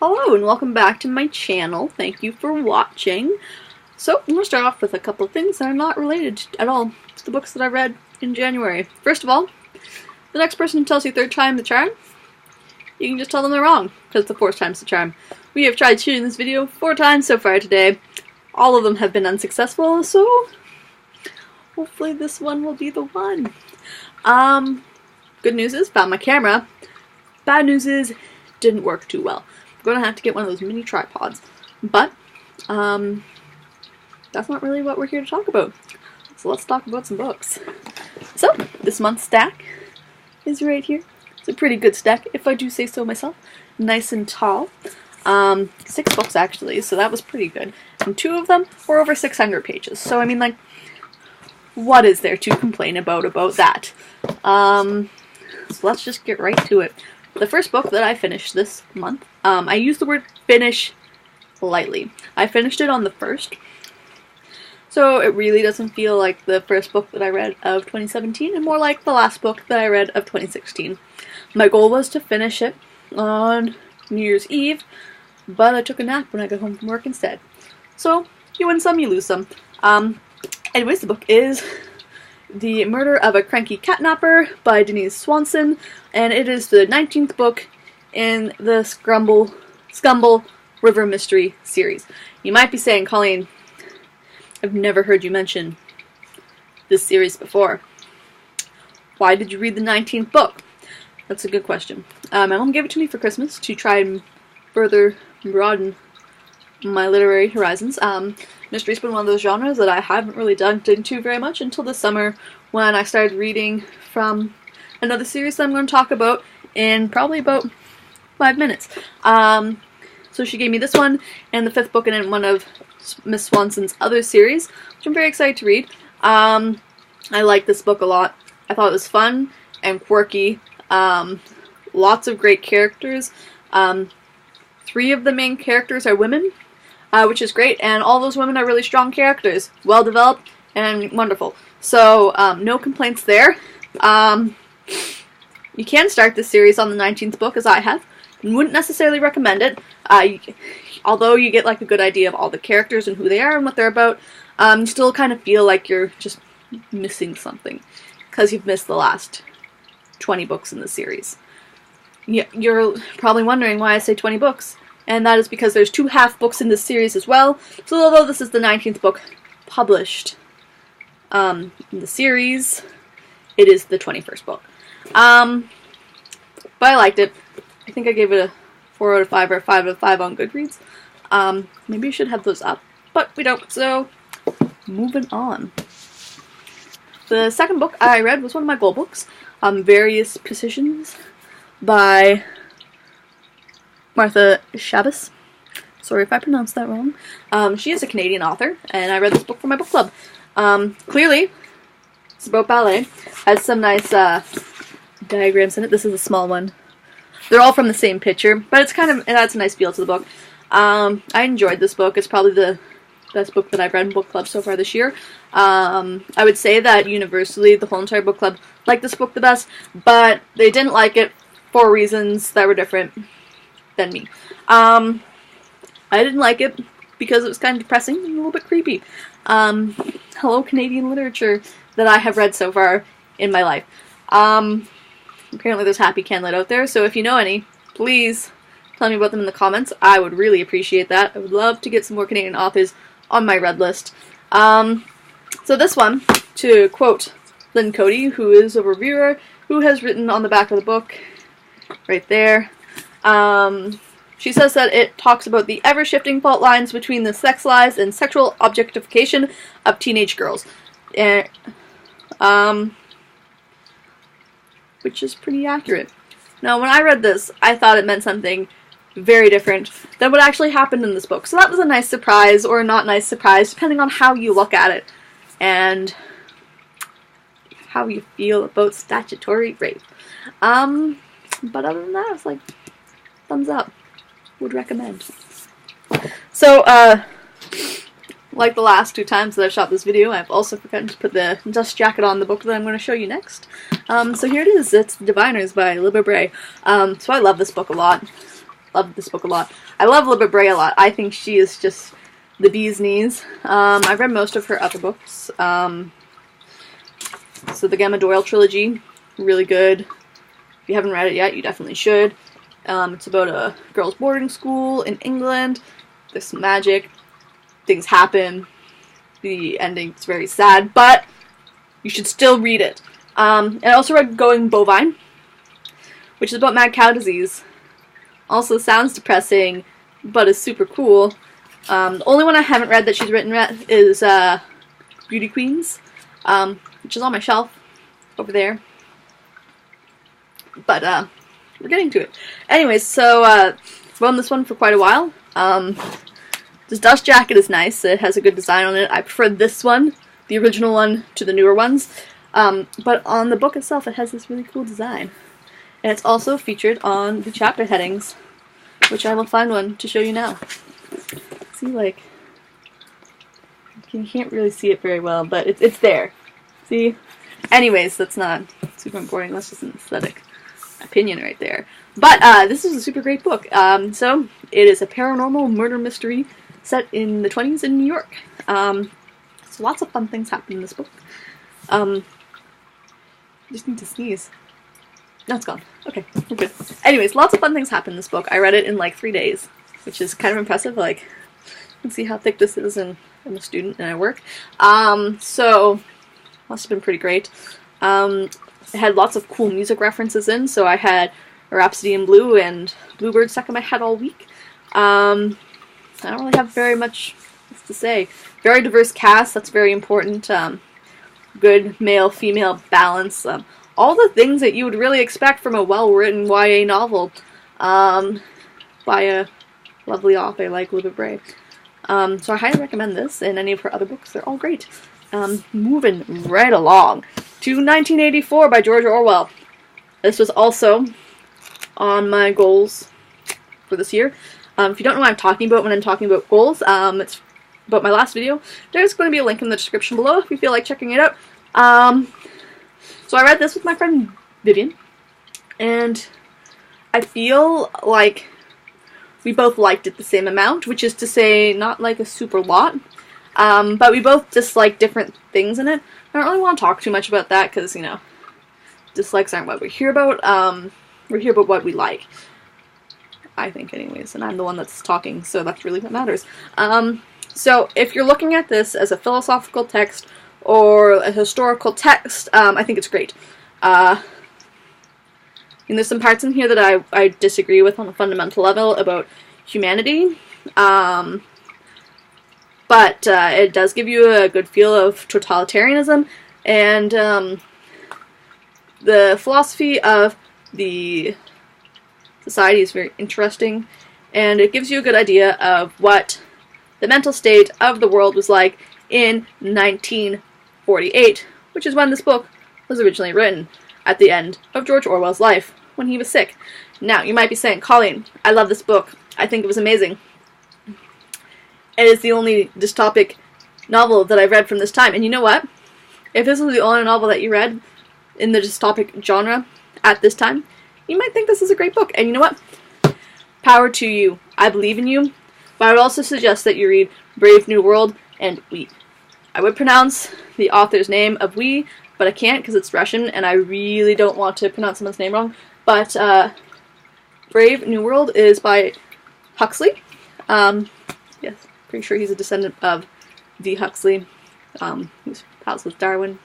Hello and welcome back to my channel. Thank you for watching. So I'm going to start off with a couple of things that are not related at all to the books that I read in January. First of all, the next person who tells you third time the charm, you can just tell them they're wrong, because the fourth time's the charm. We have tried shooting this video 4 times so far today. All of them have been unsuccessful, so hopefully this one will be the one. Good news is, found my camera. Bad news is, didn't work too well. I'm going to have to get one of those mini tripods. But, that's not really what we're here to talk about. So let's talk about some books. So, this month's stack is right here. It's a pretty good stack, if I do say so myself. Nice and tall. 6 books actually, so that was pretty good. And 2 of them were over 600 pages. So, I mean, like, what is there to complain about that? So let's just get right to it. The first book that I finished this month, I use the word finish lightly. I finished it on the 1st. So it really doesn't feel like the first book that I read of 2017 and more like the last book that I read of 2016. My goal was to finish it on New Year's Eve, but I took a nap when I got home from work instead. So you win some, you lose some. Anyways, the book is The Murder of a Cranky Catnapper by Denise Swanson, and it is the 19th book in the Scumble River Mystery series. You might be saying, Colleen, I've never heard you mention this series before. Why did you read the 19th book? That's a good question. My mom gave it to me for Christmas to try and further broaden my literary horizons. Mystery's been one of those genres that I haven't really dug into very much until this summer when I started reading from another series that I'm going to talk about in probably about 5 minutes. So she gave me this one and the 5th book in one of Miss Swanson's other series, which I'm very excited to read. I like this book a lot. I thought it was fun and quirky. Lots of great characters. 3 of the main characters are women, which is great, and all those women are really strong characters, well developed and wonderful. So no complaints there. You can start this series on the 19th book, as I have. Wouldn't necessarily recommend it, although you get like a good idea of all the characters and who they are and what they're about. You still kind of feel like you're just missing something because you've missed the last 20 books in the series. You're probably wondering why I say 20 books, and that is because there's 2 half books in this series as well. So although this is the 19th book published in the series, it is the 21st book. But I liked it. I think I gave it a 4 out of 5 or 5 out of 5 on Goodreads. Maybe I should have those up, but we don't, so moving on. The second book I read was one of my goal books, Various Positions by Martha Shabbos. Sorry if I pronounced that wrong. She is a Canadian author, and I read this book for my book club. Clearly, it's about ballet. Has some nice diagrams in it. This is a small one. They're all from the same picture, but it adds a nice feel to the book. I enjoyed this book. It's probably the best book that I've read in book club so far this year. I would say that universally the whole entire book club liked this book the best, but they didn't like it for reasons that were different than me. I didn't like it because it was kind of depressing and a little bit creepy. Hello, Canadian literature that I have read so far in my life. Apparently there's happy Canlit out there, so if you know any, please tell me about them in the comments. I would really appreciate that. I would love to get some more Canadian authors on my read list. So this one, to quote Lynn Cody, who is a reviewer, who has written on the back of the book, right there, she says that it talks about the ever-shifting fault lines between the sex lives and sexual objectification of teenage girls. Which is pretty accurate. Now, when I read this, I thought it meant something very different than what actually happened in this book. So that was a nice surprise, or a not nice surprise, depending on how you look at it, and how you feel about statutory rape. But other than that, it's like, thumbs up. Would recommend. So, like the last 2 times that I've shot this video, I've also forgotten to put the dust jacket on the book that I'm going to show you next. So here it is. It's Diviners by Libba Bray. So I love this book a lot. loved this book a lot. I love Libba Bray a lot. I think she is just the bee's knees. I've read most of her other books. So the Doyle Trilogy, really good. If you haven't read it yet, you definitely should. It's about a girls' boarding school in England. There's some magic. Things happen. The ending's very sad, but you should still read it. And I also read Going Bovine, which is about mad cow disease. Also sounds depressing, but is super cool. The only one I haven't read that she's written is Beauty Queens, which is on my shelf over there. But we're getting to it. Anyways, so I've owned this one for quite a while. This dust jacket is nice. It has a good design on it. I prefer this one, the original one, to the newer ones. But on the book itself, it has this really cool design. And it's also featured on the chapter headings, which I will find one to show you now. See, like, you can't really see it very well, but it's there. See? Anyways, that's not super important. That's just an aesthetic opinion right there. But this is a super great book. So it is a paranormal murder mystery set in the 20s in New York. So lots of fun things happen in this book. Just need to sneeze. No, it's gone. Okay, we're good. Anyways, lots of fun things happen in this book. I read it in like 3 days, which is kind of impressive. Like, you can see how thick this is, and I'm a student and I work. So must have been pretty great. It had lots of cool music references in, so I had a Rhapsody in Blue and Bluebird stuck in my head all week. I don't really have very much to say. Very diverse cast, that's very important. Good male-female balance. All the things that you would really expect from a well-written YA novel by a lovely author like Libba Bray. So I highly recommend this and any of her other books. They're all great. Moving right along to 1984 by George Orwell. This was also on my goals for this year. If you don't know what I'm talking about when I'm talking about goals, it's about my last video. There's going to be a link in the description below if you feel like checking it out. So I read this with my friend Vivian, and I feel like we both liked it the same amount, which is to say not like a super lot, but we both dislike different things in it. I don't really want to talk too much about that because, you know, dislikes aren't what we're here about. We're here about what we like, I think anyways, and I'm the one that's talking, so that's really what matters. So if you're looking at this as a philosophical text or a historical text, I think it's great. And there's some parts in here that I disagree with on a fundamental level about humanity, but it does give you a good feel of totalitarianism, and the philosophy of the society is very interesting, and it gives you a good idea of what the mental state of the world was like in 1948, which is when this book was originally written, at the end of George Orwell's life, when he was sick. Now, you might be saying, Colleen, I love this book. I think it was amazing. It is the only dystopic novel that I've read from this time. And you know what? If this was the only novel that you read in the dystopic genre at this time, you might think this is a great book. And you know what? Power to you. I believe in you. But I would also suggest that you read Brave New World and We. I would pronounce the author's name of We, but I can't because it's Russian, and I really don't want to pronounce someone's name wrong. But Brave New World is by Huxley. Yes, pretty sure he's a descendant of V. Huxley, who's pals with Darwin.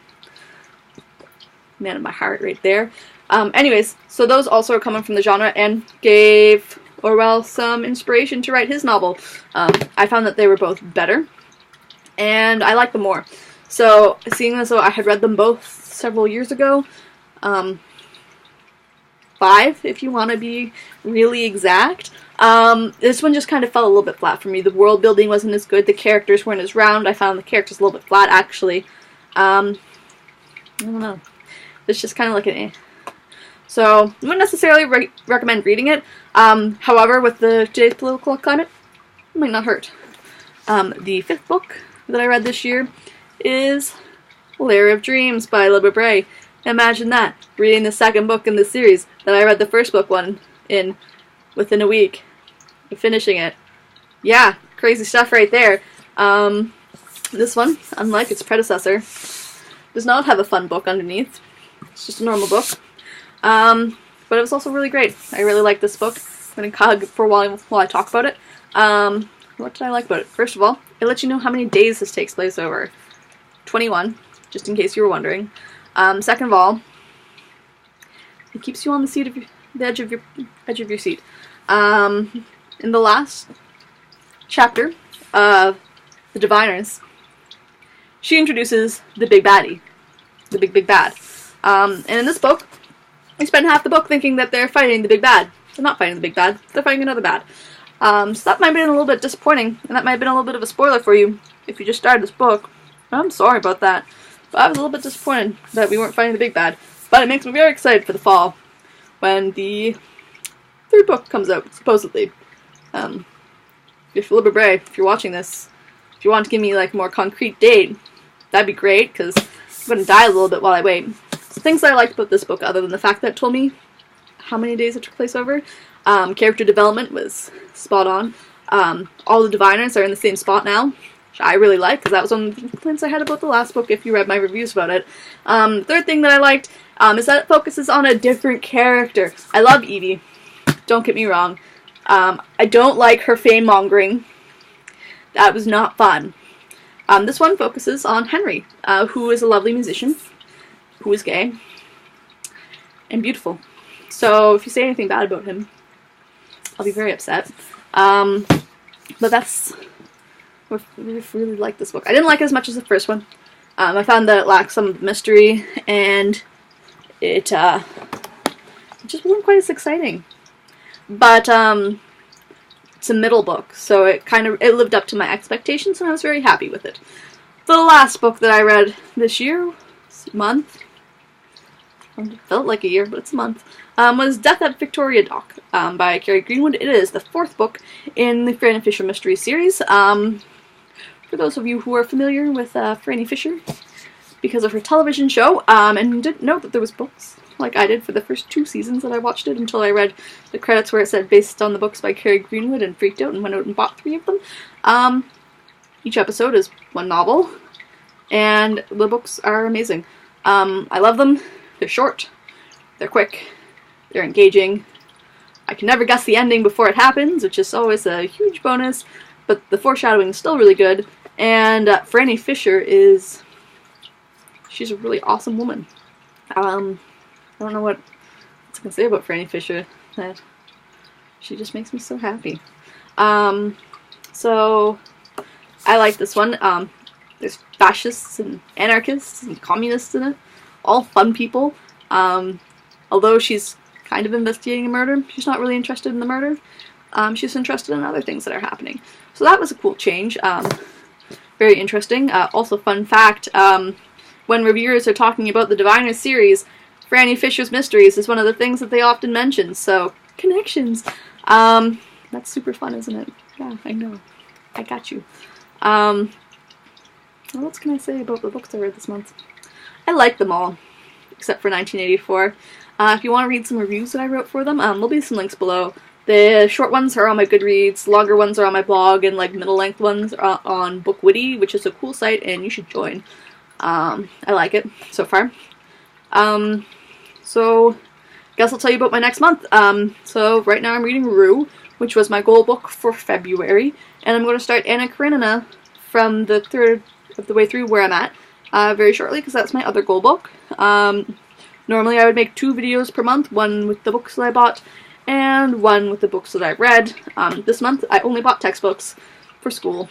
Man of my heart right there. Anyways, so those also are coming from the genre and gave Orwell some inspiration to write his novel. I found that they were both better, and I like them more. So, seeing as though I had read them both several years ago, 5 if you want to be really exact, this one just kind of fell a little bit flat for me. The world building wasn't as good, the characters weren't as round. I found the characters a little bit flat, actually. I don't know. It's just kind of like an eh. So, I wouldn't necessarily recommend reading it. However, with today's political climate, it might not hurt. The 5th book that I read this year is Lair of Dreams by Libba Bray. Imagine that, reading the 2nd book in this series that I read the 1st book in within a week. finishing it. Yeah, crazy stuff right there. This one, unlike its predecessor, does not have a fun book underneath. It's just a normal book. But it was also really great. I really like this book. I'm going to hug for a while I talk about it. What did I like about it? First of all, it lets you know how many days this takes place over. 21, just in case you were wondering. Second of all, it keeps you on the edge of your seat. In the last chapter of The Diviners, she introduces the big baddie, the big bad. And in this book, I spent half the book thinking that they're fighting the big bad. They're not fighting the big bad. They're fighting another bad. So that might have been a little bit disappointing, and that might have been a little bit of a spoiler for you if you just started this book. I'm sorry about that. But I was a little bit disappointed that we weren't fighting the big bad. But it makes me very excited for the fall, when the third book comes out, supposedly. If you're a little bit brave, if you're watching this, if you want to give me like a more concrete date, that'd be great, because I'm going to die a little bit while I wait. So things that I liked about this book, other than the fact that it told me how many days it took place over. Character development was spot on. All the diviners are in the same spot now, which I really like, because that was one of the complaints I had about the last book, if you read my reviews about it. Third thing that I liked is that it focuses on a different character. I love Evie. Don't get me wrong. I don't like her fame-mongering. That was not fun. This one focuses on Henry, who is a lovely musician, who is gay, and beautiful. So if you say anything bad about him, I'll be very upset. But that's... I really like this book. I didn't like it as much as the first one. I found that it lacked some mystery, and it just wasn't quite as exciting. But it's a middle book, so it lived up to my expectations, and I was very happy with it. The last book that I read this year, month, it felt like a year, but it's a month, was Death at Victoria Dock by Carrie Greenwood. It is the fourth book in the Franny Fisher mystery series. For those of you who are familiar with Franny Fisher, because of her television show, and didn't know that there was books, like I did for the first 2 seasons that I watched it, until I read the credits where it said based on the books by Carrie Greenwood, and freaked out and went out and bought 3 of them. Each episode is 1 novel, and the books are amazing. I love them. They're short, they're quick, they're engaging. I can never guess the ending before it happens, which is always a huge bonus, but the foreshadowing is still really good, and Franny Fisher she's a really awesome woman. I don't know what I can say about Franny Fisher, that she just makes me so happy. So I like this one. There's fascists and anarchists and communists in it, all fun people. Although she's kind of investigating a murder, she's not really interested in the murder. She's interested in other things that are happening. So that was a cool change. Very interesting. Also, fun fact, when reviewers are talking about the Diviners series, Franny Fisher's Mysteries is one of the things that they often mention, so connections. That's super fun, isn't it? Yeah, I know. I got you. What else can I say about the books I read this month? I like them all, except for 1984. If you want to read some reviews that I wrote for them, there'll be some links below. The short ones are on my Goodreads, longer ones are on my blog, and like middle-length ones are on Bookwitty, which is a cool site, and you should join. I like it so far. So, guess I'll tell you about my next month. So right now I'm reading Rue, which was my goal book for February, and I'm going to start Anna Karenina from the third of the way through where I'm at very shortly, because that's my other goal book. Normally I would make 2 videos per month, one with the books that I bought, and one with the books that I read. This month I only bought textbooks for school,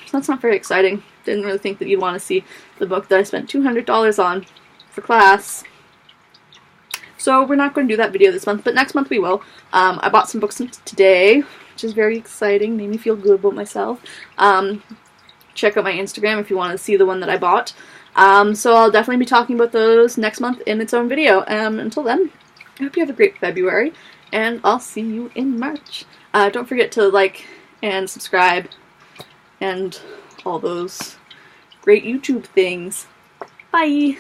so that's not very exciting. Didn't really think that you'd want to see the book that I spent $200 on for class. So we're not going to do that video this month, but next month we will. I bought some books today, which is very exciting, made me feel good about myself. Check out my Instagram if you want to see the one that I bought. So I'll definitely be talking about those next month in its own video. Until then, I hope you have a great February, and I'll see you in March. Don't forget to like and subscribe and all those great YouTube things. Bye!